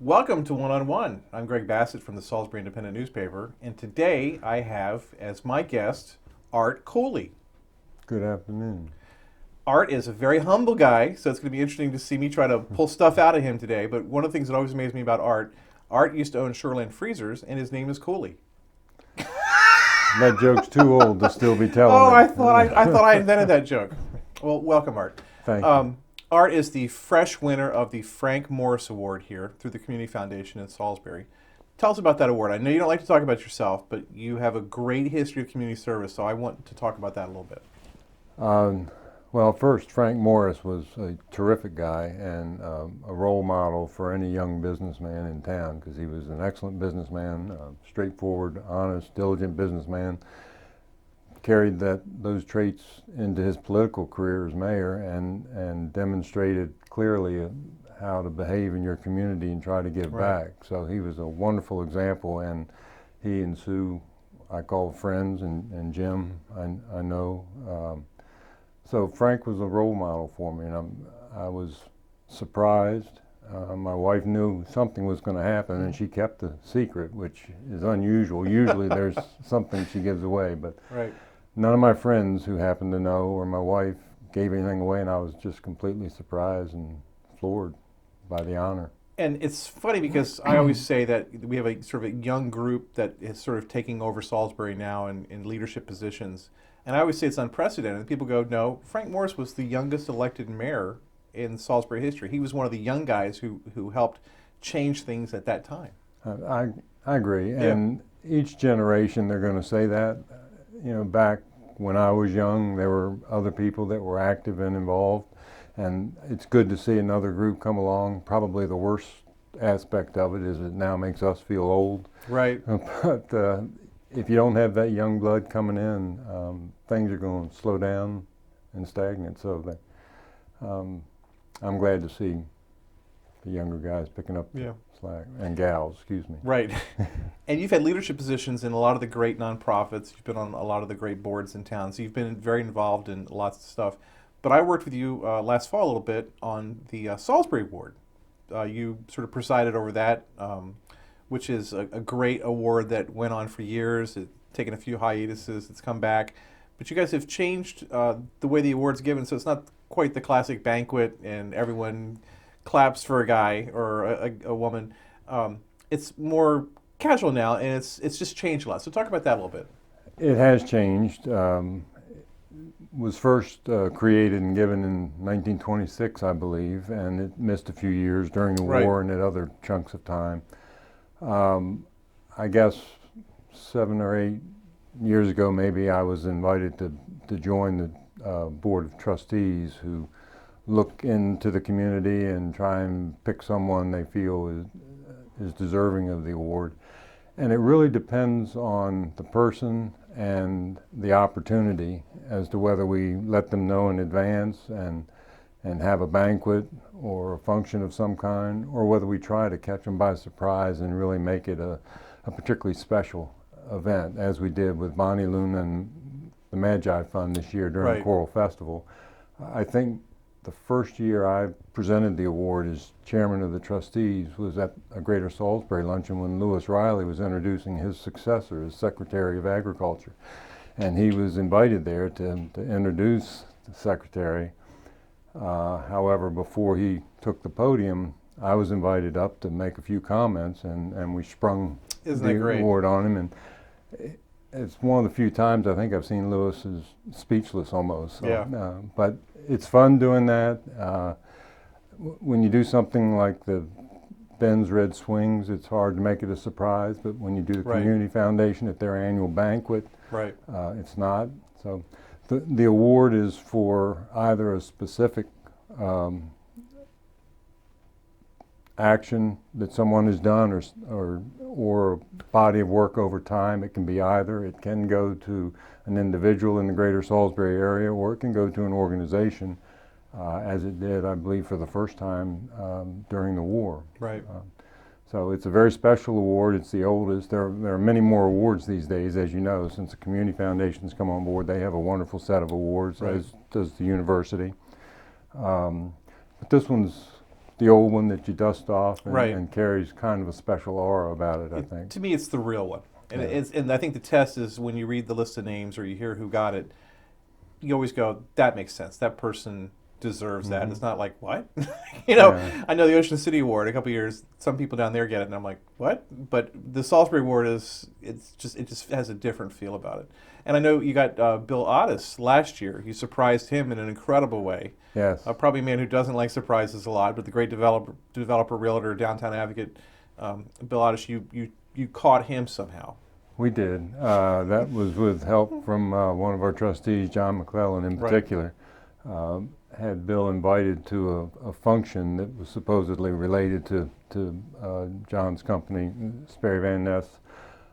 Welcome to One on One. I'm Greg Bassett from the Salisbury Independent Newspaper, and today I have as my guest Art Cooley. Good afternoon. Art is a very humble guy, so it's going to be interesting to see me try to pull stuff out of him today. But one of the things that always amazed me about Art used to own Shoreland Freezers, and his name is Cooley. That joke's too old to still be telling. Oh, it. I thought I invented that joke. Well, welcome, Art. Thank you. Art is the fresh winner of the Frank Morris Award here through the Community Foundation in Salisbury. Tell us about that award. I know you don't like to talk about yourself, but you have a great history of community service, so I want to talk about that a little bit. Well, first, Frank Morris was a terrific guy and a role model for any young businessman in town because he was an excellent businessman, straightforward, honest, diligent businessman. Carried those traits into his political career as mayor and demonstrated clearly how to behave in your community and try to give back. So he was a wonderful example, and he and Sue, I call friends, and Jim, I know. So Frank was a role model for me, and I was surprised. My wife knew something was going to happen, and she kept the secret, which is unusual. Usually there's something she gives away, but none of my friends who happened to know or my wife gave anything away, and I was just completely surprised and floored by the honor. And it's funny because I always say that we have a sort of a young group that is sort of taking over Salisbury now in leadership positions. And I always say it's unprecedented. And people go, no, Frank Morris was the youngest elected mayor in Salisbury history. He was one of the young guys who helped change things at that time. I agree. And each generation they're going to say that. You know, back when I was young, there were other people that were active and involved, and it's good to see another group come along. Probably the worst aspect of it is it now makes us feel old. Right. But if you don't have that young blood coming in, things are going to slow down and stagnate. So I'm glad to see the younger guys picking up the slack, and gals, excuse me. Right. And you've had leadership positions in a lot of the great nonprofits. You've been on a lot of the great boards in town, so you've been very involved in lots of stuff. But I worked with you last fall a little bit on the Salisbury Award. You sort of presided over that, which is a great award that went on for years. It's taken a few hiatuses. It's come back. But you guys have changed the way the award's given, so it's not quite the classic banquet and everyone claps for a guy or a woman. It's more casual now, and it's just changed a lot. So talk about that a little bit. It has changed. Was first created and given in 1926, I believe, and it missed a few years during the war and at other chunks of time. I guess 7 or 8 years ago, maybe, I was invited to join the Board of Trustees who look into the community and try and pick someone they feel is deserving of the award. And it really depends on the person and the opportunity as to whether we let them know in advance and have a banquet or a function of some kind, or whether we try to catch them by surprise and really make it a particularly special event, as we did with Bonnie Luna and the Magi Fund this year during the Choral Festival. I think the first year I presented the award as chairman of the trustees was at a Greater Salisbury luncheon when Lewis Riley was introducing his successor as Secretary of Agriculture. And he was invited there to introduce the secretary. However, before he took the podium, I was invited up to make a few comments, and we sprung the award on him. And it's one of the few times I think I've seen Lewis is speechless almost. So, but it's fun doing that. When you do something like the Ben's Red Swings, it's hard to make it a surprise, but when you do the Community Foundation at their annual banquet, it's not. So the award is for either a specific action that someone has done, or a body of work over time. It can be either. It can go to an individual in the greater Salisbury area, or it can go to an organization, as it did, I believe, for the first time during the war. Right. So it's a very special award. It's the oldest. There are many more awards these days, as you know. Since the community foundations come on board, they have a wonderful set of awards, Right. as does the university. But this one's the old one that you dust off, and, Right. and carries kind of a special aura about it, I think. To me, it's the real one. And, Yeah. and I think the test is when you read the list of names or you hear who got it, you always go, that makes sense. That person deserves that. Mhm. It's not like, what? You know, Yeah. I know the Ocean City Award, a couple of years, some people down there get it, and I'm like, what? But the Salisbury Award it just has a different feel about it. And I know you got Bill Otis last year. You surprised him in an incredible way. Yes. Probably a man who doesn't like surprises a lot, but the great developer, realtor, downtown advocate, Bill Otis, you caught him somehow. We did. That was with help from one of our trustees, John McClellan in Right. particular. Had Bill invited to a function that was supposedly related to John's company, Sperry Van Ness,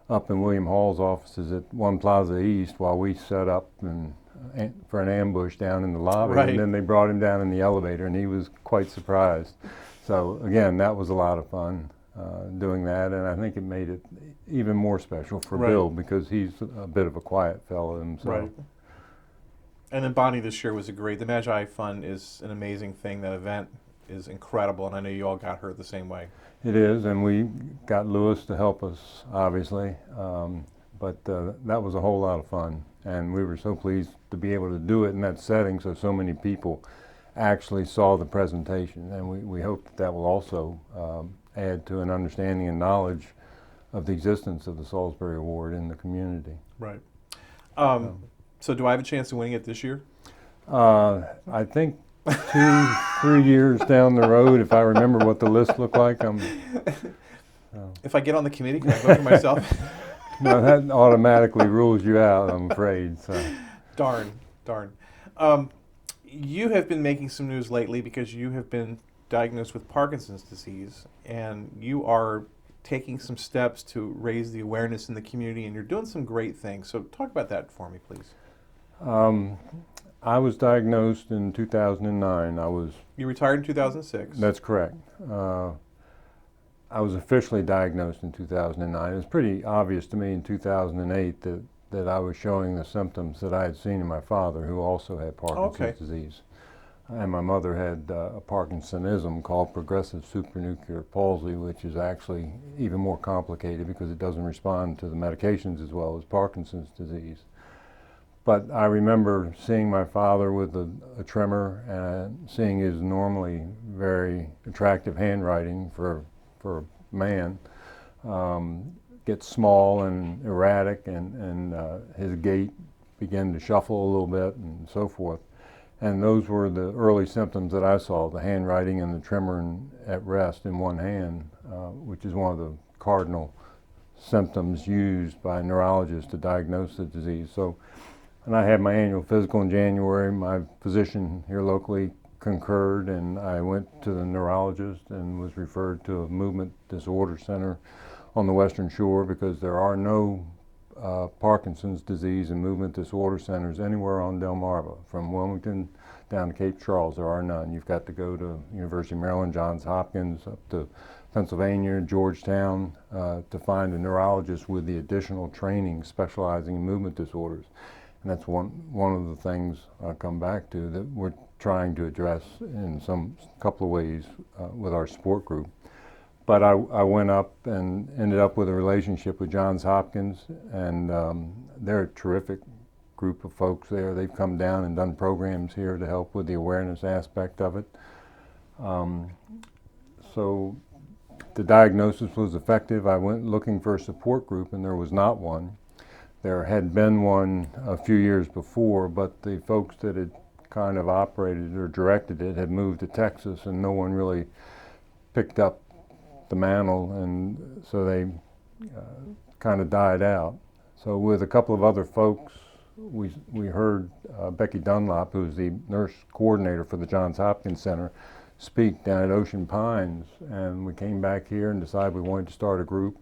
up in William Hall's offices at One Plaza East, while we set up for an ambush down in the lobby. Right. And then they brought him down in the elevator, and he was quite surprised. So again, that was a lot of fun doing that, and I think it made it even more special for Right. Bill, because he's a bit of a quiet fellow himself. Right. And then Bonnie this year was the Magi Fund is an amazing thing. That event is incredible, and I know you all got her the same way. It is, and we got Lewis to help us, obviously, but that was a whole lot of fun, and we were so pleased to be able to do it in that setting, so many people actually saw the presentation, and we hope that will also add to an understanding and knowledge of the existence of the Salisbury Award in the community. Right. So do I have a chance of winning it this year? I think 2-3 years down the road, if I remember what the list looked like. If I get on the committee, can I vote for myself? No, that automatically rules you out, I'm afraid. So. Darn. You have been making some news lately because you have been diagnosed with Parkinson's disease, and you are taking some steps to raise the awareness in the community, and you're doing some great things. So talk about that for me, please. I was diagnosed in 2009. You retired in 2006. That's correct. I was officially diagnosed in 2009. It was pretty obvious to me in 2008 that I was showing the symptoms that I had seen in my father, who also had Parkinson's disease. And my mother had a Parkinsonism called progressive supranuclear palsy, which is actually even more complicated because it doesn't respond to the medications as well as Parkinson's disease. But I remember seeing my father with a tremor and seeing his normally very attractive handwriting for a man get small and erratic, and his gait began to shuffle a little bit and so forth. And those were the early symptoms that I saw, the handwriting and the tremor at rest in one hand, which is one of the cardinal symptoms used by neurologists to diagnose the disease. And I had my annual physical in January. My physician here locally concurred, and I went to the neurologist and was referred to a movement disorder center on the Western Shore, because there are no Parkinson's disease and movement disorder centers anywhere on Delmarva. From Wilmington down to Cape Charles, there are none. You've got to go to University of Maryland, Johns Hopkins, up to Pennsylvania, Georgetown, to find a neurologist with the additional training specializing in movement disorders. And that's one of the things I come back to that we're trying to address in some couple of ways with our support group. But I went up and ended up with a relationship with Johns Hopkins, and they're a terrific group of folks there. They've come down and done programs here to help with the awareness aspect of it. So the diagnosis was effective. I went looking for a support group, and there was not one. There had been one a few years before, but the folks that had kind of operated or directed it had moved to Texas, and no one really picked up the mantle, and so they kind of died out. So with a couple of other folks we heard Becky Dunlop, who's the nurse coordinator for the Johns Hopkins Center, speak down at Ocean Pines, and we came back here and decided we wanted to start a group.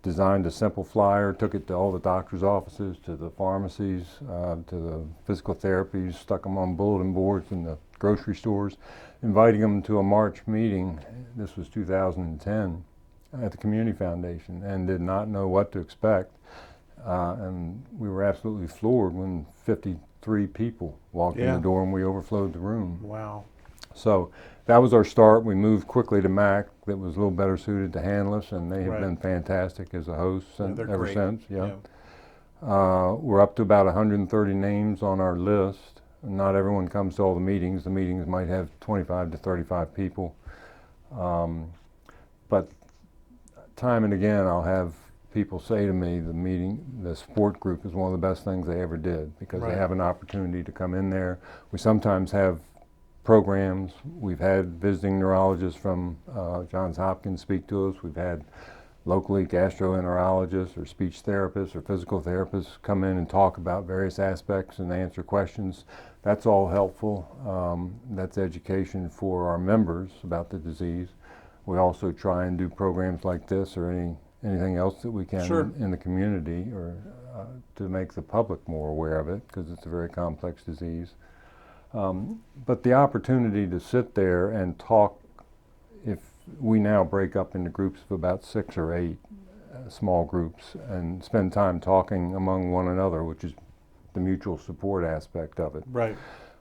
Designed a simple flyer, took it to all the doctor's offices, to the pharmacies, to the physical therapies, stuck them on bulletin boards in the grocery stores, inviting them to a March meeting. This was 2010 at the Community Foundation, and did not know what to expect. And we were absolutely floored when 53 people walked in the door and we overflowed the room. Wow. So that was our start. We moved quickly to MAC that was a little better suited to handle us, and they have been fantastic as a host ever since. We're up to about 130 names on our list. Not everyone comes to all the meetings. The meetings might have 25 to 35 people. But time and again I'll have people say to me the support group is one of the best things they ever did, because they have an opportunity to come in there. We sometimes have programs. We've had visiting neurologists from Johns Hopkins speak to us. We've had locally gastroenterologists or speech therapists or physical therapists come in and talk about various aspects and answer questions. That's all helpful. That's education for our members about the disease. We also try and do programs like this or anything else that we can in the community, or to make the public more aware of it, because it's a very complex disease. But the opportunity to sit there and talk, if we now break up into groups of about 6 or 8 small groups, and spend time talking among one another, which is the mutual support aspect of it. Right.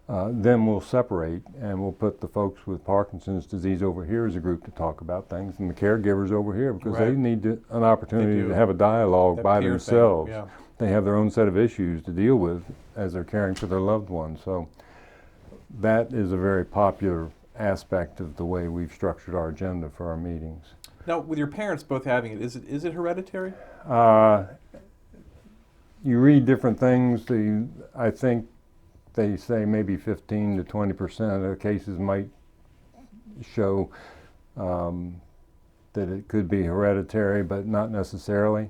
Then we'll separate, and we'll put the folks with Parkinson's disease over here as a group to talk about things, and the caregivers over here, because they need an opportunity to have a dialogue by themselves. They have their own set of issues to deal with as they're caring for their loved ones. So that is a very popular aspect of the way we've structured our agenda for our meetings. Now, with your parents both having it, is it hereditary? You read different things. I think they say maybe 15 to 20% of the cases might show that it could be hereditary, but not necessarily.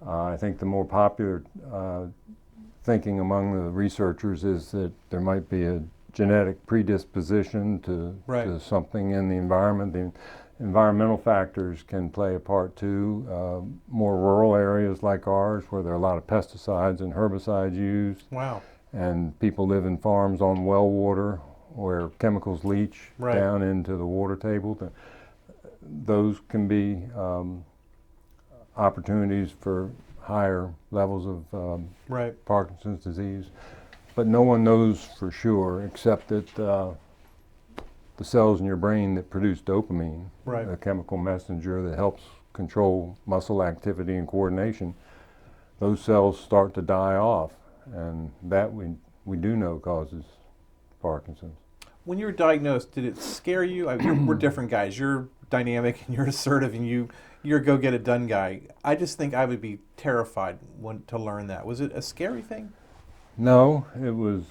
I think the more popular thinking among the researchers is that there might be a genetic predisposition to something in the environment. The environmental factors can play a part too. More rural areas like ours, where there are a lot of pesticides and herbicides used. Wow. And people live in farms on well water where chemicals leach down into the water table. Those can be opportunities for higher levels of Parkinson's disease. But no one knows for sure, except that the cells in your brain that produce dopamine, a chemical messenger that helps control muscle activity and coordination, those cells start to die off, and that we do know causes Parkinson's. When you were diagnosed, did it scare you? We're different guys. You're dynamic and you're assertive, and you're a go-get-it-done guy. I just think I would be terrified to learn that. Was it a scary thing? No, it was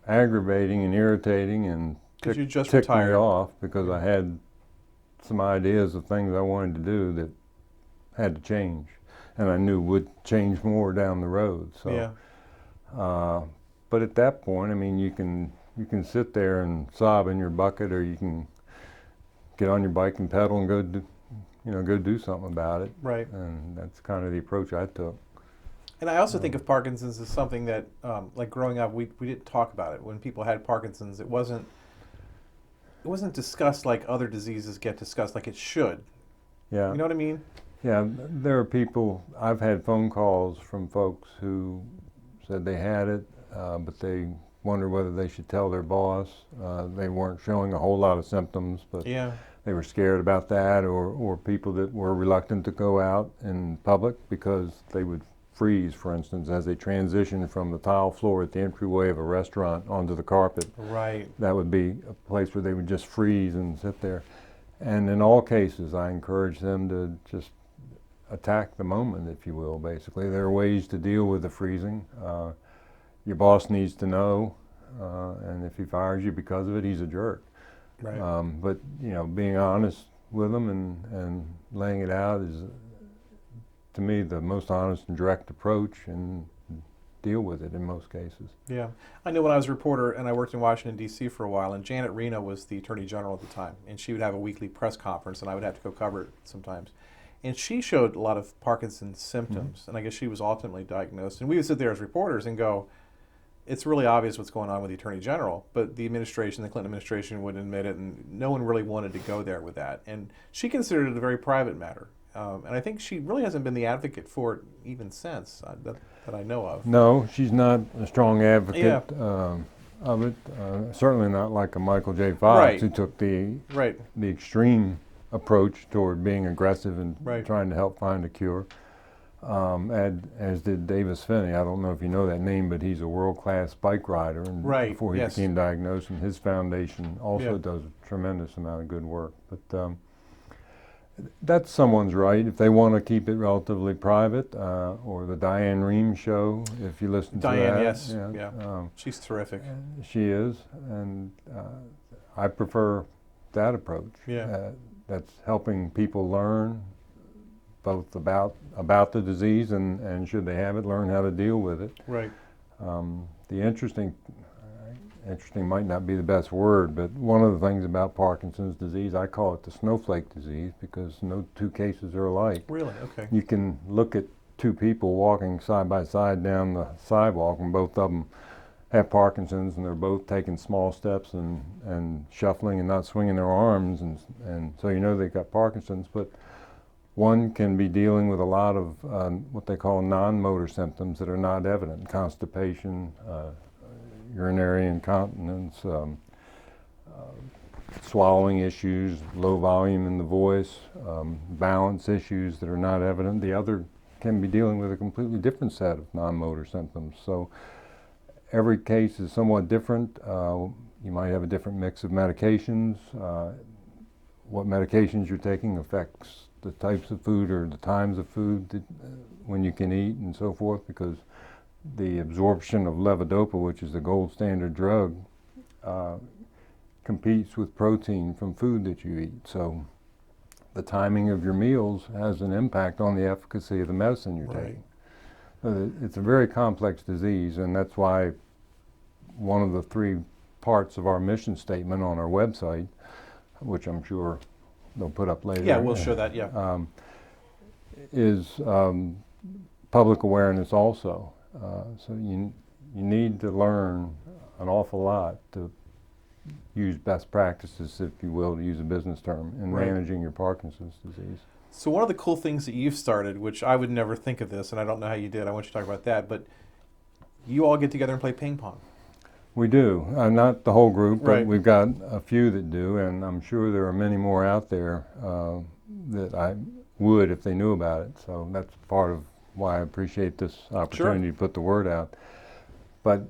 aggravating and irritating, and ticked me off, because I had some ideas of things I wanted to do that had to change, and I knew would change more down the road. So, but at that point, I mean, you can sit there and sob in your bucket, or you can get on your bike and pedal and go do something about it. Right. And that's kind of the approach I took. And I also think of Parkinson's as something that, like growing up, we didn't talk about it. When people had Parkinson's, it wasn't discussed like other diseases get discussed, like it should. Yeah. You know what I mean? Yeah, there are people, I've had phone calls from folks who said they had it, but they wondered whether they should tell their boss. They weren't showing a whole lot of symptoms, but they were scared about that, or people that were reluctant to go out in public because they would freeze, for instance, as they transitioned from the tile floor at the entryway of a restaurant onto the carpet. Right. That would be a place where they would just freeze and sit there. And in all cases, I encourage them to just attack the moment, if you will, basically. There are ways to deal with the freezing. Your boss needs to know, and if he fires you because of it, he's a jerk. Right. But, being honest with them and laying it out is, to me, the most honest and direct approach, and deal with it in most cases. Yeah. I know when I was a reporter and I worked in Washington, D.C. for a while, and Janet Reno was the Attorney General at the time, and she would have a weekly press conference, and I would have to go cover it sometimes. And she showed a lot of Parkinson's symptoms, and I guess she was ultimately diagnosed. And we would sit there as reporters and go, it's really obvious what's going on with the Attorney General, but the administration, the Clinton administration, wouldn't admit it, and no one really wanted to go there with that. And she considered it a very private matter. And I think she really hasn't been the advocate for it even since, that I know of. No, she's not a strong advocate Yeah. of it. Certainly not like a Michael J. Fox, Right. who took the Right. extreme approach toward being aggressive and Right. trying to help find a cure. As did Davis Finney. I don't know if you know that name, but he's a world-class bike rider. And Right, before he yes. became diagnosed, and his foundation also Yeah. does a tremendous amount of good work. But that's someone's right. If they want to keep it relatively private, or the Diane Rehm show, if you listen to Diane, that. yes. Yeah. She's terrific. She is, and I prefer that approach. Yeah. That's helping people learn both about the disease and should they have it, learn how to deal with it. Right. The interesting might not be the best word, but one of the things about Parkinson's disease, I call it the snowflake disease because no two cases are alike. Really? Okay. You can look at two people walking side by side down the sidewalk, and both of them have Parkinson's, and they're both taking small steps and shuffling and not swinging their arms, and so you know they've got Parkinson's. But one can be dealing with a lot of what they call non-motor symptoms that are not evident: constipation, urinary incontinence, swallowing issues, low volume in the voice, balance issues that are not evident. The other can be dealing with a completely different set of non-motor symptoms. So every case is somewhat different. You might have a different mix of medications. What medications you're taking affects the types of food or the times of food that, when you can eat and so forth, because the absorption of levodopa, which is the gold standard drug, competes with protein from food that you eat. So the timing of your meals has an impact on the efficacy of the medicine you're taking. So it's a very complex disease, and that's why one of the 3 parts of our mission statement on our website, which I'm sure they'll put up later. Yeah, we'll show that, yeah. Is public awareness also. So you need to learn an awful lot to use best practices, if you will, to use a business term, in managing your Parkinson's disease. So one of the cool things that you've started, which I would never think of this, and I don't know how you did, I want you to talk about that, but you all get together and play ping pong. We do. Not the whole group, but Right. we've got a few that do, and I'm sure there are many more out there that I would if they knew about it. So that's part of why I appreciate this opportunity to put the word out. But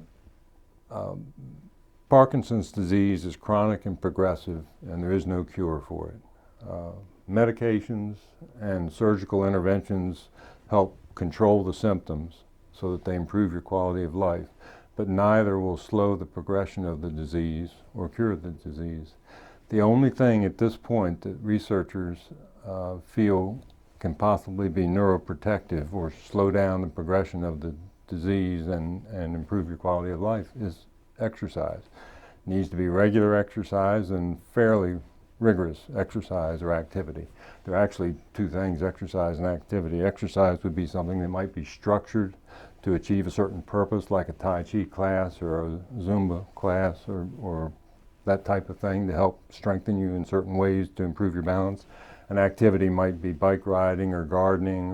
Parkinson's disease is chronic and progressive, and there is no cure for it. Medications and surgical interventions help control the symptoms so that they improve your quality of life, but neither will slow the progression of the disease or cure the disease. The only thing at this point that researchers feel can possibly be neuroprotective or slow down the progression of the disease and improve your quality of life is exercise. It needs to be regular exercise and fairly rigorous exercise or activity. There are actually 2 things, exercise and activity. Exercise would be something that might be structured to achieve a certain purpose, like a Tai Chi class or a Zumba class or that type of thing to help strengthen you in certain ways to improve your balance. An activity might be bike riding or gardening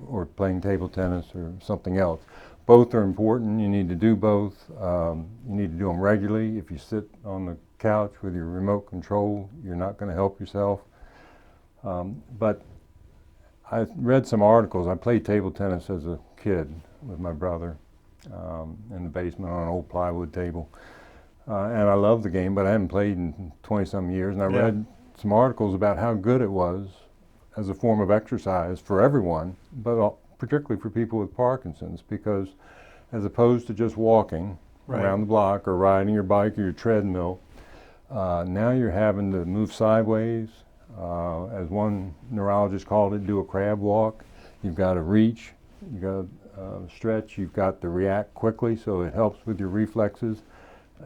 or playing table tennis or something else. Both are important. You need to do both. You need to do them regularly. If you sit on the couch with your remote control, you're not going to help yourself. But I read some articles. I played table tennis as a kid with my brother in the basement on an old plywood table. And I loved the game, but I hadn't played in 20-some years. And I read some articles about how good it was as a form of exercise for everyone, but particularly for people with Parkinson's, because as opposed to just walking around the block or riding your bike or your treadmill, now you're having to move sideways. As one neurologist called it, do a crab walk. You've got to reach. You've got stretch, you've got to react quickly, so it helps with your reflexes.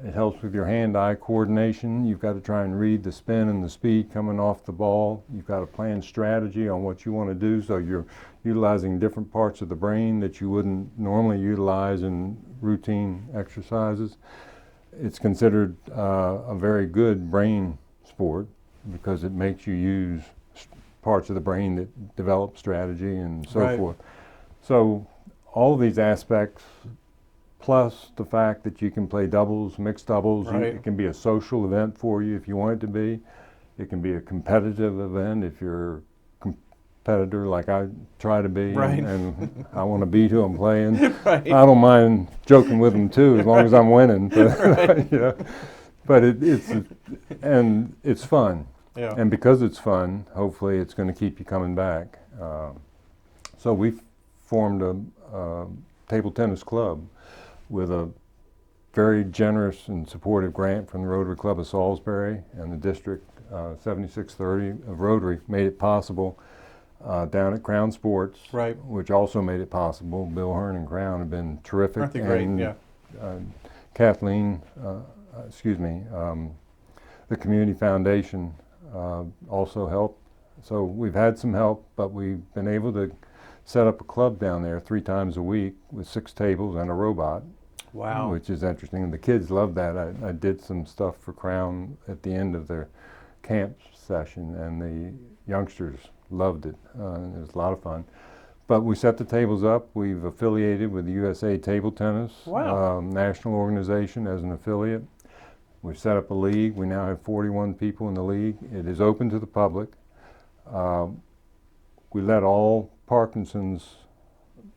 It helps with your hand-eye coordination. You've got to try and read the spin and the speed coming off the ball. You've got to plan strategy on what you want to do, so you're utilizing different parts of the brain that you wouldn't normally utilize in routine exercises. It's considered a very good brain sport because it makes you use parts of the brain that develop strategy and so forth. So all of these aspects, plus the fact that you can play doubles, mixed doubles, it can be a social event for you if you want it to be. It can be a competitive event if you're a competitor like I try to be, and I want to beat who I'm playing. I don't mind joking with them too, as long as I'm winning. But, you know, but it's fun. Yeah. And because it's fun, hopefully it's going to keep you coming back. So we've formed a table tennis club with a very generous and supportive grant from the Rotary Club of Salisbury, and the District 7630 of Rotary made it possible down at Crown Sports, which also made it possible. Bill Hearn and Crown have been terrific. Aren't they great? And, yeah. Kathleen, the Community Foundation also helped. So we've had some help, but we've been able to set up a club down there 3 times a week with 6 tables and a robot. Wow. Which is interesting. And the kids love that. I did some stuff for Crown at the end of their camp session, and the youngsters loved it. It was a lot of fun. But we set the tables up. We've affiliated with the USA Table Tennis National Organization as an affiliate. We've set up a league. We now have 41 people in the league. It is open to the public. We let all Parkinson's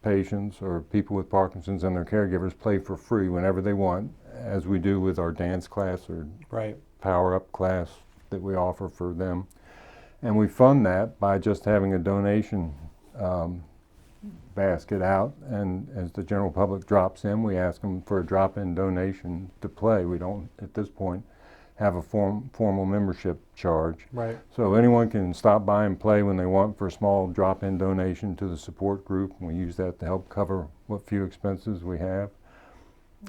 patients or people with Parkinson's and their caregivers play for free whenever they want, as we do with our dance class or power-up class that we offer for them. And we fund that by just having a donation basket out, and as the general public drops in, we ask them for a drop-in donation to play. We don't, at this point, have a formal membership charge. So anyone can stop by and play when they want for a small drop-in donation to the support group, and we use that to help cover what few expenses we have.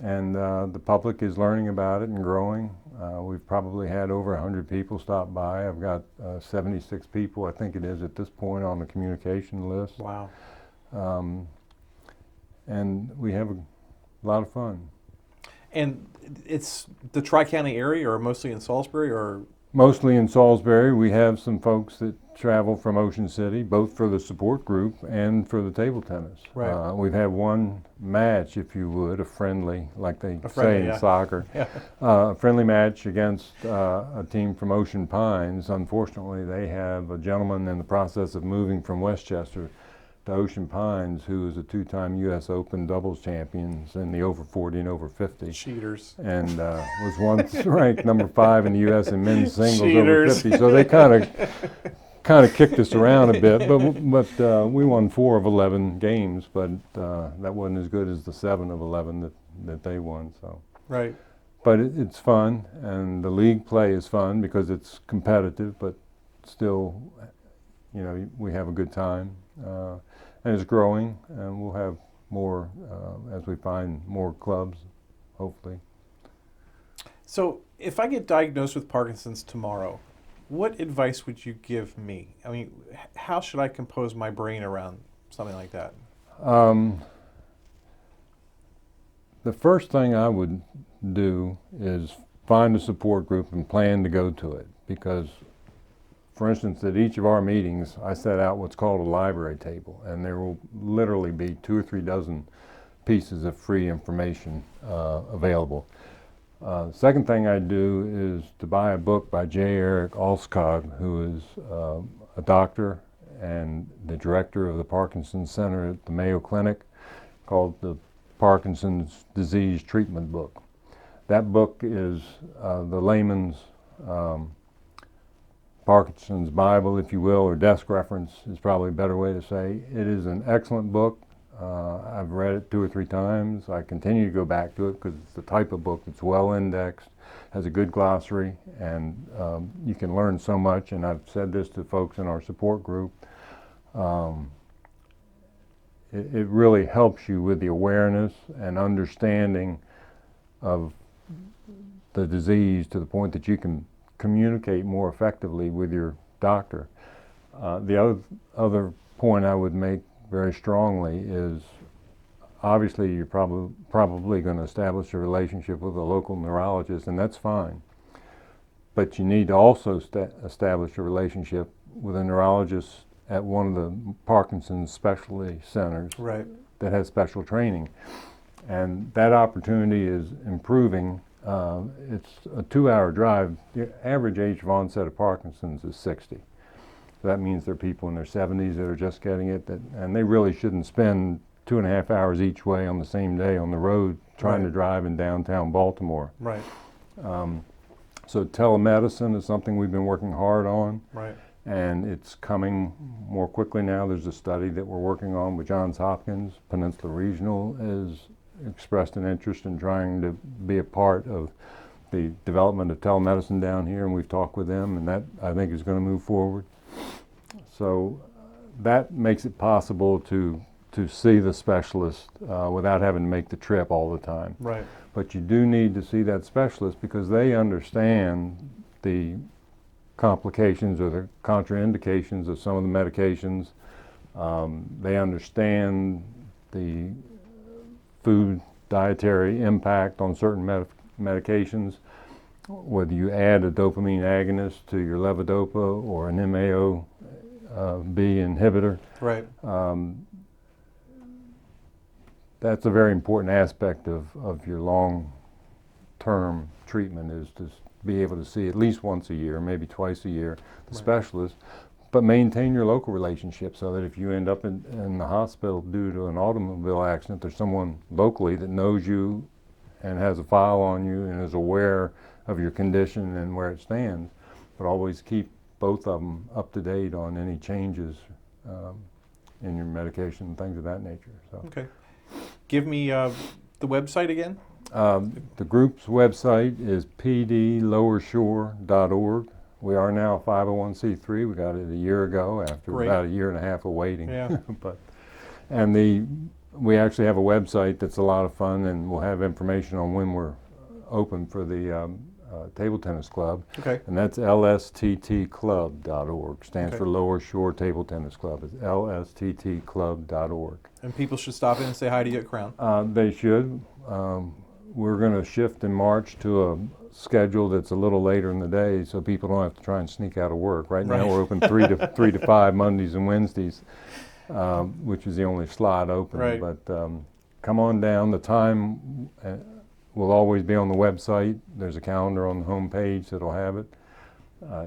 And the public is learning about it and growing. We've probably had over 100 people stop by. I've got 76 people, I think it is, at this point on the communication list. Wow. And we have a lot of fun. And it's the Tri-County area, or mostly in Salisbury, or? Mostly in Salisbury. We have some folks that travel from Ocean City, both for the support group and for the table tennis. We've had one match, if you would, a friendly, like they say in soccer, a friendly match against a team from Ocean Pines. Unfortunately, they have a gentleman in the process of moving from Westchester to Ocean Pines, who is a 2-time U.S. Open doubles champions in the over 40 and over 50. Cheaters. And was once ranked number 5 in the U.S. in men's singles over 50. So they kind of kicked us around a bit, but we won 4 of 11 games, but that wasn't as good as the 7 of 11 that they won. So. But it's fun, and the league play is fun because it's competitive, but still, you know, we have a good time. And it's growing, and we'll have more as we find more clubs, hopefully. So if I get diagnosed with Parkinson's tomorrow, what advice would you give me? I mean, how should I compose my brain around something like that? The first thing I would do is find a support group and plan to go to it, because for instance, at each of our meetings, I set out what's called a library table, and there will literally be 2 or 3 dozen pieces of free information available. Second thing I do is to buy a book by J. Eric Alskog, who is a doctor and the director of the Parkinson's Center at the Mayo Clinic, called the Parkinson's Disease Treatment Book. That book is the layman's Parkinson's Bible, if you will, or desk reference is probably a better way to say. It is an excellent book. I've read it 2 or 3 times. I continue to go back to it because it's the type of book that's well indexed, has a good glossary, and you can learn so much. And I've said this to folks in our support group. it really helps you with the awareness and understanding of the disease to the point that you can communicate more effectively with your doctor. The other point I would make very strongly is obviously you're probably going to establish a relationship with a local neurologist, and that's fine. But you need to also establish a relationship with a neurologist at one of the Parkinson's specialty centers Right. that has special training. And that opportunity is improving. It's a 2-hour drive. The average age of onset of Parkinson's is 60. So that means there are people in their 70s that are just getting it, and they really shouldn't spend 2.5 hours each way on the same day on the road trying to drive in downtown Baltimore. Right. So telemedicine is something we've been working hard on. Right. And it's coming more quickly now. There's a study that we're working on with Johns Hopkins. Peninsula Regional has expressed an interest in trying to be a part of the development of telemedicine down here, and we've talked with them, and that I think is going to move forward. So that makes it possible to see the specialist without having to make the trip all the time. Right. But you do need to see that specialist because they understand the complications or the contraindications of some of the medications. They understand the food dietary impact on certain medications, whether you add a dopamine agonist to your levodopa or an MAO B inhibitor. Right. That's a very important aspect of your long-term treatment, is to be able to see at least once a year, maybe twice a year, the specialist, but maintain your local relationship so that if you end up in the hospital due to an automobile accident, there's someone locally that knows you and has a file on you and is aware of your condition and where it stands, but always keep both of them up to date on any changes in your medication and things of that nature. So. Okay. Give me the website again. The group's website is pdlowershore.org. We are now a 501c3. We got it a year ago after about a year and a half of waiting. Yeah. We actually have a website that's a lot of fun, and we'll have information on when we're open for the table tennis club. Okay. And that's lsttclub.org. Stands for Lower Shore Table Tennis Club. It's lsttclub.org. And people should stop in and say hi to you at Crown. They should. We're going to shift in March to a schedule that's a little later in the day, so people don't have to try and sneak out of work. Right now we're open 3 to 5 Mondays and Wednesdays, which is the only slot open. Right. But come on down. The time will always be on the website. There's a calendar on the home page that'll have it.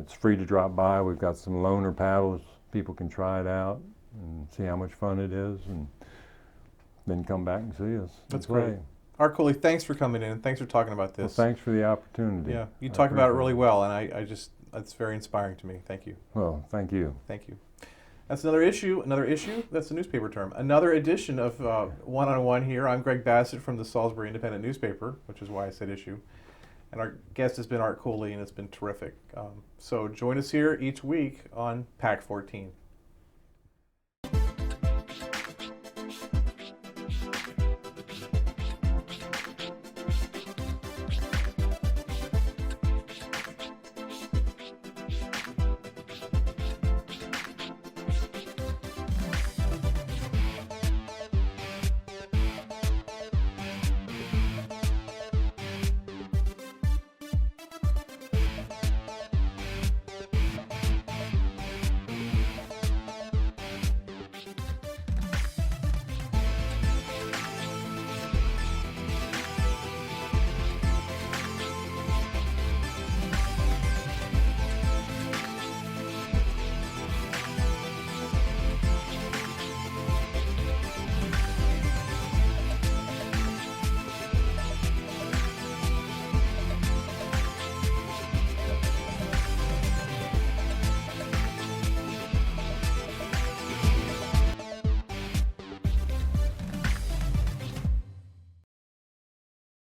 It's free to drop by. We've got some loaner paddles. People can try it out and see how much fun it is, and then come back and see us. That's great. Art Cooley, thanks for coming in. Thanks for talking about this. Well, thanks for the opportunity. Yeah, you talk about it really well, and I just, it's very inspiring to me. Thank you. Well, thank you. Thank you. That's another issue, that's a newspaper term. Another edition of One-on-One here. I'm Greg Bassett from the Salisbury Independent Newspaper, which is why I said issue. And our guest has been Art Cooley, and it's been terrific. So join us here each week on PAC 14.